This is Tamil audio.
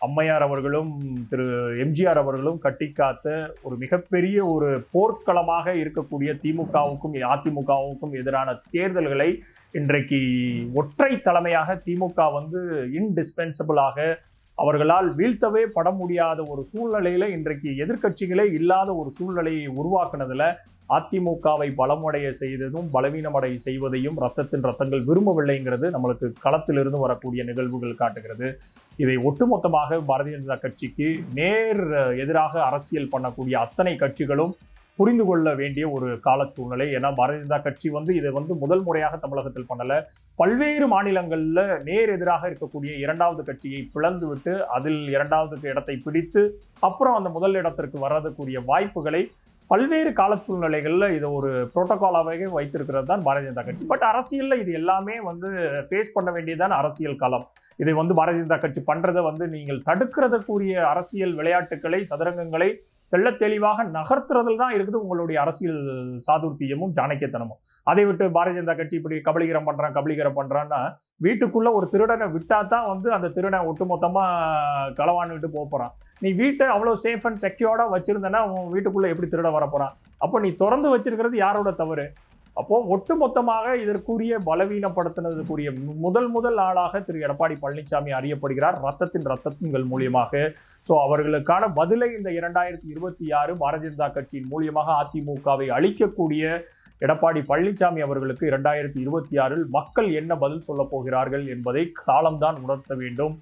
அம்மையார் அவர்களும் திரு எம்ஜிஆர் அவர்களும் கட்டிக்காத்த ஒரு மிகப்பெரிய ஒரு போர்க்களமாக இருக்கக்கூடிய திமுகவுக்கும் அதிமுகவுக்கும் எதிரான தேர்தல்களை இன்றைக்கு ஒற்றை தலைமையாக திமுக இன்டிஸ்பென்சபிளாக அவர்களால் வீழ்த்தவே பட முடியாத ஒரு சூழ்நிலையில இன்றைக்கு எதிர்க்கட்சிகளே இல்லாத ஒரு சூழ்நிலையை உருவாக்குனதுல அதிமுகவை பலமடைய செய்ததும் பலவீனமடைய செய்வதையும் ரத்தங்கள் விரும்பவில்லைங்கிறது நம்மளுக்கு களத்திலிருந்து வரக்கூடிய நிகழ்வுகள் காட்டுகிறது. இதை ஒட்டுமொத்தமாக பாரதிய ஜனதா கட்சிக்கு நேர் எதிராக அரசியல் பண்ணக்கூடிய அத்தனை கட்சிகளும் புரிந்து கொள்ள வேண்டிய ஒரு கால சூழ்நிலை. ஏன்னா பாரதிய ஜனதா கட்சி இதை முதல் முறையாக தமிழகத்தில் பண்ணல. பல்வேறு மாநிலங்கள்ல நேர் எதிராக இருக்கக்கூடிய இரண்டாவது கட்சியை பிளந்து விட்டு அதில் இரண்டாவது இடத்தை பிடித்து அப்புறம் அந்த முதல் இடத்திற்கு வர்றதுக்குரிய வாய்ப்புகளை பல்வேறு கால சூழ்நிலைகள்ல இதை ஒரு புரோட்டோகாலாவே வைத்திருக்கிறது தான் பாரதிய ஜனதா கட்சி. பட் அரசியல்ல இது எல்லாமே ஃபேஸ் பண்ண வேண்டியதுதான் அரசியல் களம். இதை பாரதிய ஜனதா கட்சி பண்றதை நீங்கள் தடுக்கிறதுக்குரிய அரசியல் விளையாட்டுகளை சதுரங்கங்களை தெள்ள தெளிவாக நகர்த்துறதுல தான் இருக்குது உங்களுடைய அரசியல் சாதுர்த்தியமும் சாணக்கியத்தனமும். அதை விட்டு பாரதிய ஜனதா கட்சி இப்படி கபலீகரம் பண்றான்னா வீட்டுக்குள்ள ஒரு திருடனை விட்டா தான் அந்த திருடனை ஒட்டுமொத்தமா களவாண்டுட்டு போறான். நீ வீட்டை அவ்வளவு சேஃப் அண்ட் செக்யூர்டா வச்சிருந்தனா உன் வீட்டுக்குள்ள எப்படி திருட வர போறான்? அப்போ நீ திறந்து வச்சிருக்கிறது யாரோட தவறு? அப்போ ஒட்டுமொத்தமாக இதற்குரிய பலவீனப்படுத்தினதுக்குரிய முதல் ஆளாக திரு எடப்பாடி பழனிசாமி அறியப்படுகிறார் ரத்தத்தின்கள் மூலியமாக. ஸோ அவர்களுக்கான பதிலை இந்த 2026 பாரதிய ஜனதா கட்சியின் மூலியமாக அதிமுகவை அளிக்கக்கூடிய எடப்பாடி பழனிசாமி அவர்களுக்கு 2026 மக்கள் என்ன பதில் சொல்ல போகிறார்கள் என்பதை காலம்தான் உணர்த்த வேண்டும்.